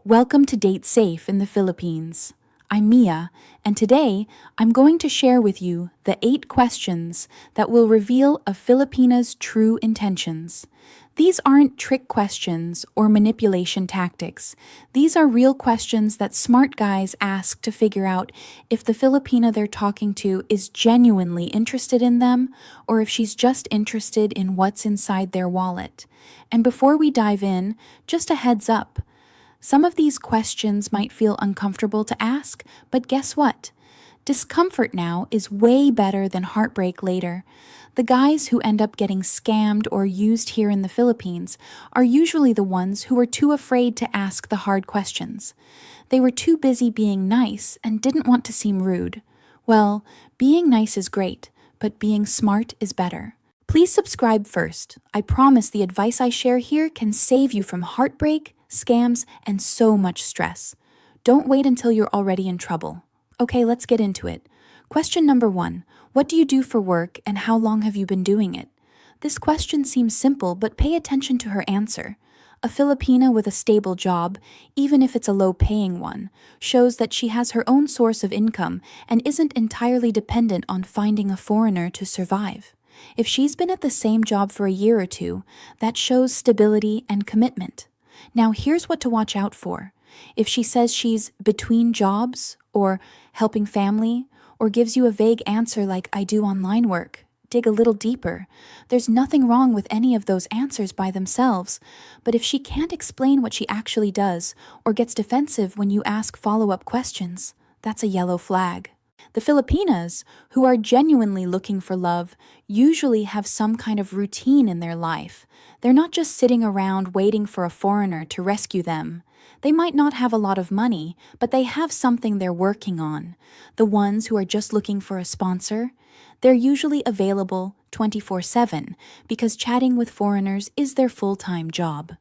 Welcome to Date Safe in the Philippines. I'm Mia, and today I'm going to share with you the 8 questions that will reveal a Filipina's true intentions. These aren't trick questions or manipulation tactics. These are real questions that smart guys ask to figure out if the Filipina they're talking to is genuinely interested in them or if she's just interested in what's inside their wallet. And before we dive in, just a heads up. Some of these questions might feel uncomfortable to ask, but guess what? Discomfort now is way better than heartbreak later. The guys who end up getting scammed or used here in the Philippines are usually the ones who are too afraid to ask the hard questions. They were too busy being nice and didn't want to seem rude. Well, being nice is great, but being smart is better. Please subscribe first. I promise the advice I share here can save you from heartbreak, scams, and so much stress. Don't wait until you're already in trouble. Okay, let's get into it. Question number 1. What do you do for work and how long have you been doing it? This question seems simple, but pay attention to her answer. A Filipina with a stable job, even if it's a low-paying one, shows that she has her own source of income and isn't entirely dependent on finding a foreigner to survive. If she's been at the same job for a year or two, that shows stability and commitment. Now here's what to watch out for. If she says she's between jobs, or helping family, or gives you a vague answer like I do online work, dig a little deeper. There's nothing wrong with any of those answers by themselves, but if she can't explain what she actually does, or gets defensive when you ask follow-up questions, that's a yellow flag. The Filipinas, who are genuinely looking for love, usually have some kind of routine in their life. They're not just sitting around waiting for a foreigner to rescue them. They might not have a lot of money, but they have something they're working on. The ones who are just looking for a sponsor, they're usually available 24/7 because chatting with foreigners is their full-time job.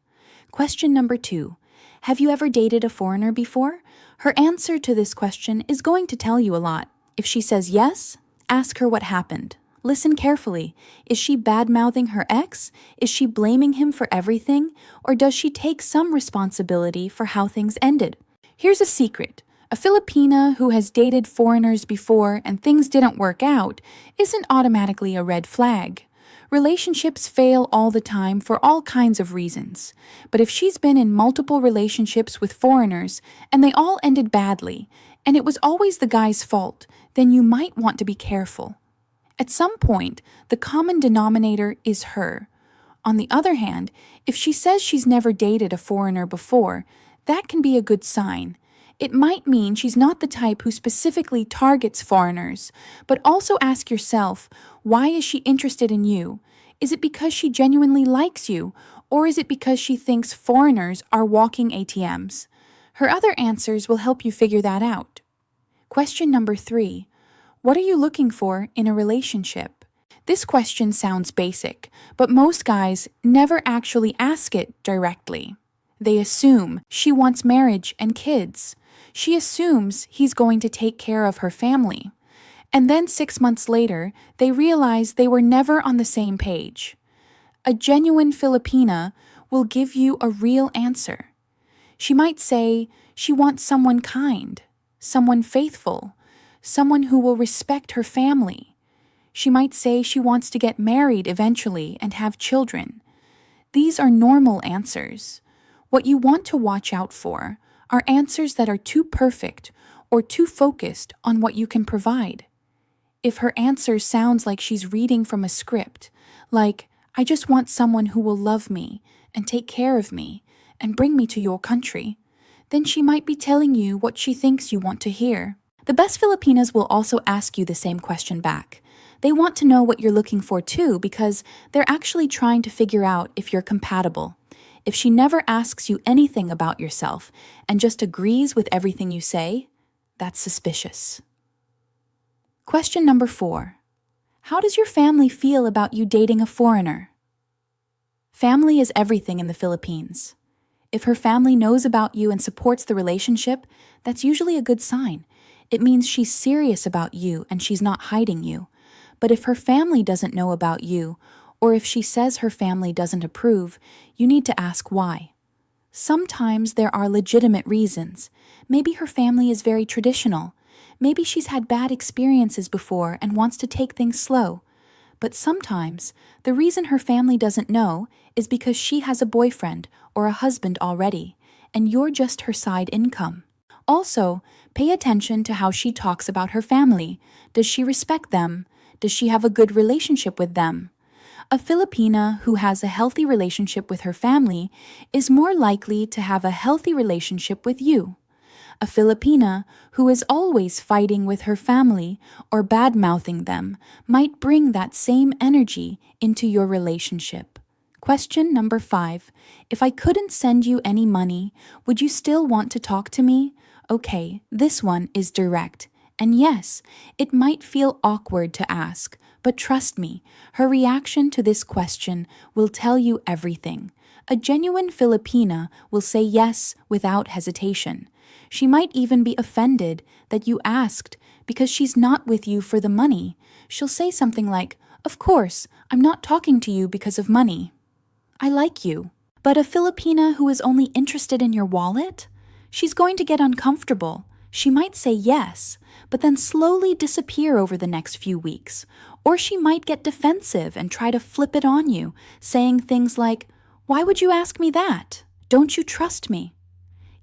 Question number 2. Have you ever dated a foreigner before? Her answer to this question is going to tell you a lot. If she says yes, ask her what happened. Listen carefully. Is she bad-mouthing her ex? Is she blaming him for everything? Or does she take some responsibility for how things ended? Here's a secret. A Filipina who has dated foreigners before and things didn't work out isn't automatically a red flag. Relationships fail all the time for all kinds of reasons. But if she's been in multiple relationships with foreigners and they all ended badly, and it was always the guy's fault, then you might want to be careful. At some point, the common denominator is her. On the other hand, if she says she's never dated a foreigner before, that can be a good sign. It might mean she's not the type who specifically targets foreigners, but also ask yourself, why is she interested in you? Is it because she genuinely likes you, or is it because she thinks foreigners are walking ATMs? Her other answers will help you figure that out. Question number 3. What are you looking for in a relationship? This question sounds basic, but most guys never actually ask it directly. They assume she wants marriage and kids. She assumes he's going to take care of her family. And then 6 months later, they realize they were never on the same page. A genuine Filipina will give you a real answer. She might say she wants someone kind, someone faithful, someone who will respect her family. She might say she wants to get married eventually and have children. These are normal answers. What you want to watch out for are answers that are too perfect or too focused on what you can provide. If her answer sounds like she's reading from a script, like, I just want someone who will love me and take care of me and bring me to your country, then she might be telling you what she thinks you want to hear. The best Filipinas will also ask you the same question back. They want to know what you're looking for too because they're actually trying to figure out if you're compatible. If she never asks you anything about yourself and just agrees with everything you say, that's suspicious. Question number 4. How does your family feel about you dating a foreigner? Family is everything in the Philippines. If her family knows about you and supports the relationship, that's usually a good sign. It means she's serious about you and she's not hiding you. But if her family doesn't know about you, or if she says her family doesn't approve, you need to ask why. Sometimes there are legitimate reasons. Maybe her family is very traditional. Maybe she's had bad experiences before and wants to take things slow. But sometimes the reason her family doesn't know is because she has a boyfriend or a husband already, and you're just her side income. Also, pay attention to how she talks about her family. Does she respect them? Does she have a good relationship with them? A Filipina who has a healthy relationship with her family is more likely to have a healthy relationship with you. A Filipina who is always fighting with her family or bad-mouthing them might bring that same energy into your relationship. Question number 5. If I couldn't send you any money, would you still want to talk to me? Okay, this one is direct. And yes, it might feel awkward to ask, but trust me, her reaction to this question will tell you everything. A genuine Filipina will say yes without hesitation. She might even be offended that you asked because she's not with you for the money. She'll say something like, "Of course, I'm not talking to you because of money. I like you." But a Filipina who is only interested in your wallet? She's going to get uncomfortable. She might say yes, but then slowly disappear over the next few weeks. Or she might get defensive and try to flip it on you, saying things like, "Why would you ask me that? Don't you trust me?"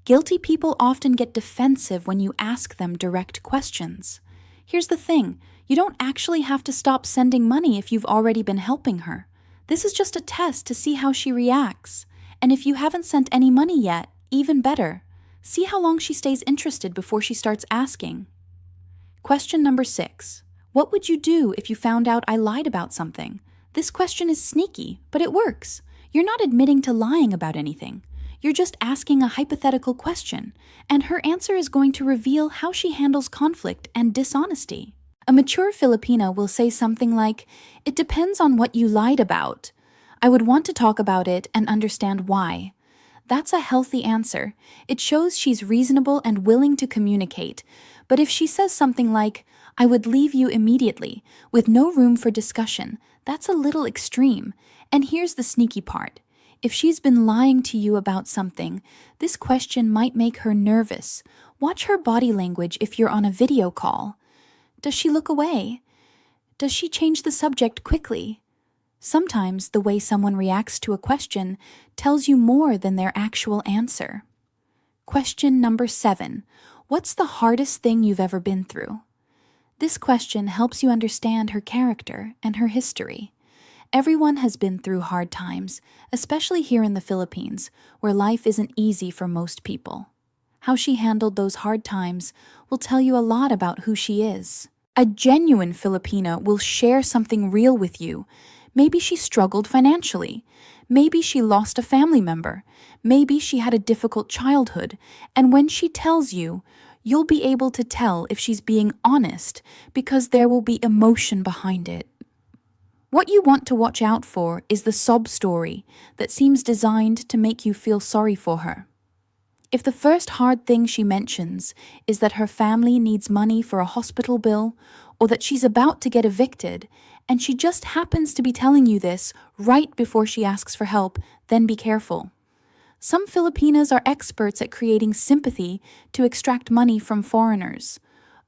Guilty people often get defensive when you ask them direct questions. Here's the thing, you don't actually have to stop sending money if you've already been helping her. This is just a test to see how she reacts. And if you haven't sent any money yet, even better. See how long she stays interested before she starts asking. Question number 6. What would you do if you found out I lied about something? This question is sneaky, but it works. You're not admitting to lying about anything. You're just asking a hypothetical question, and her answer is going to reveal how she handles conflict and dishonesty. A mature Filipina will say something like, "It depends on what you lied about. I would want to talk about it and understand why." That's a healthy answer. It shows she's reasonable and willing to communicate. But if she says something like, "I would leave you immediately," with no room for discussion, that's a little extreme. And here's the sneaky part. If she's been lying to you about something, this question might make her nervous. Watch her body language if you're on a video call. Does she look away? Does she change the subject quickly? Sometimes the way someone reacts to a question tells you more than their actual answer. Question number 7. What's the hardest thing you've ever been through? This question helps you understand her character and her history. Everyone has been through hard times, especially here in the Philippines, where life isn't easy for most people. How she handled those hard times will tell you a lot about who she is. A genuine Filipina will share something real with you. Maybe she struggled financially. Maybe she lost a family member. Maybe she had a difficult childhood. And when she tells you, you'll be able to tell if she's being honest because there will be emotion behind it. What you want to watch out for is the sob story that seems designed to make you feel sorry for her. If the first hard thing she mentions is that her family needs money for a hospital bill or that she's about to get evicted, and she just happens to be telling you this right before she asks for help, then be careful. Some Filipinas are experts at creating sympathy to extract money from foreigners.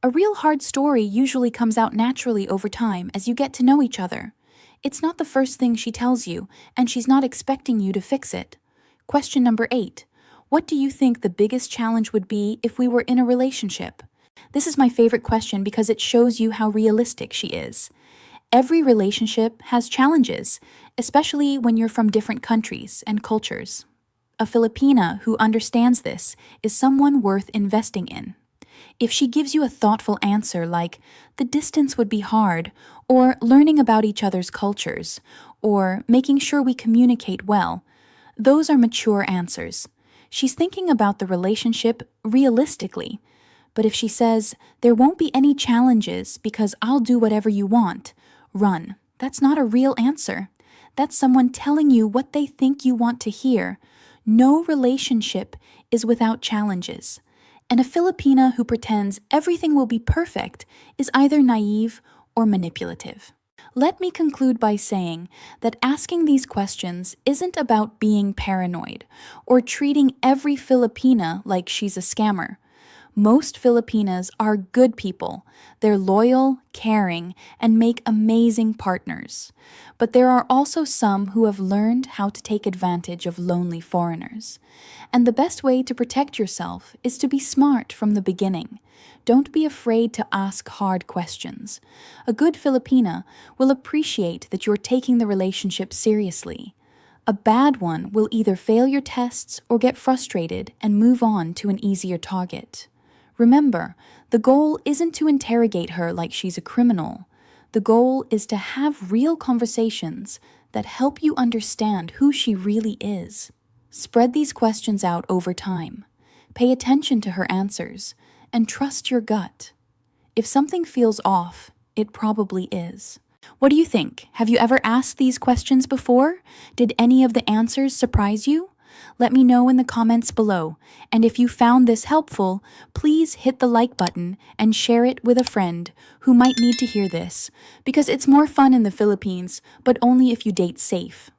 A real hard story usually comes out naturally over time as you get to know each other. It's not the first thing she tells you, and she's not expecting you to fix it. Question number 8. What do you think the biggest challenge would be if we were in a relationship? This is my favorite question because it shows you how realistic she is. Every relationship has challenges, especially when you're from different countries and cultures. A Filipina who understands this is someone worth investing in. If she gives you a thoughtful answer like, "The distance would be hard," or "learning about each other's cultures," or "making sure we communicate well," those are mature answers. She's thinking about the relationship realistically. But if she says, "There won't be any challenges because I'll do whatever you want," run. That's not a real answer. That's someone telling you what they think you want to hear. No relationship is without challenges. And a Filipina who pretends everything will be perfect is either naive or manipulative. Let me conclude by saying that asking these questions isn't about being paranoid or treating every Filipina like she's a scammer. Most Filipinas are good people. They're loyal, caring, and make amazing partners. But there are also some who have learned how to take advantage of lonely foreigners. And the best way to protect yourself is to be smart from the beginning. Don't be afraid to ask hard questions. A good Filipina will appreciate that you're taking the relationship seriously. A bad one will either fail your tests or get frustrated and move on to an easier target. Remember, the goal isn't to interrogate her like she's a criminal. The goal is to have real conversations that help you understand who she really is. Spread these questions out over time. Pay attention to her answers and trust your gut. If something feels off, it probably is. What do you think? Have you ever asked these questions before? Did any of the answers surprise you? Let me know in the comments below. And if you found this helpful, please hit the like button and share it with a friend who might need to hear this, because it's more fun in the Philippines, but only if you date safe.